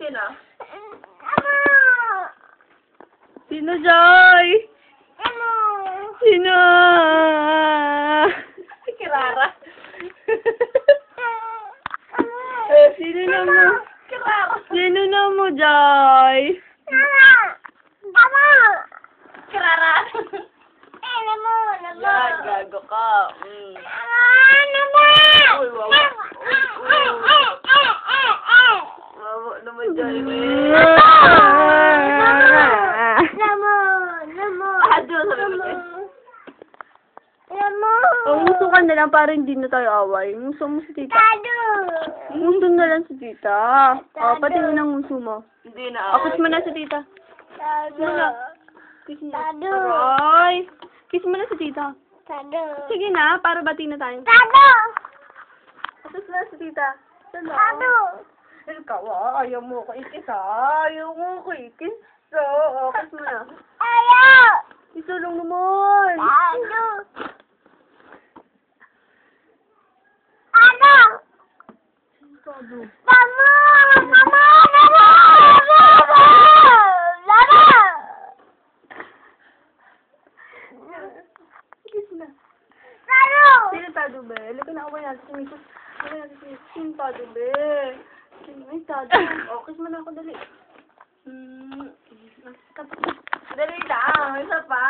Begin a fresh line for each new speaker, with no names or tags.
Sige na.
Sino, Joy? Sino?
Si Kirara.
Sino na mo?
Kirara.
Sino na mo, Joy?
Kirara. Yan, gago ka. Uy, wawa. Wawa naman dyan. Ado, sabi mo.
Ang gusto ka na lang para hindi na tayo away. Gusto mo si tita. Gusto na lang si tita. O, patingin ang gusto mo.
Hindi na
O, kiss mo na si tita. Kiss mo na. Kiss mo na.
Tado.
Aray. Kiss mo na si tita. Sige na, para bati na tayo. Kiss na si tita. Sana. Ikaw, ayaw mo ko ikis, Ayaw mo ko ikis. O, kiss mo na. Kiss lang naman. Tado. Kiss na. Sino Tado, be? Lika na away natin si Misos. Away natin si Misos. Sino Tado, be? Sino Tado? O, kiss mo na ako, dali.
Dali lang, isa pa.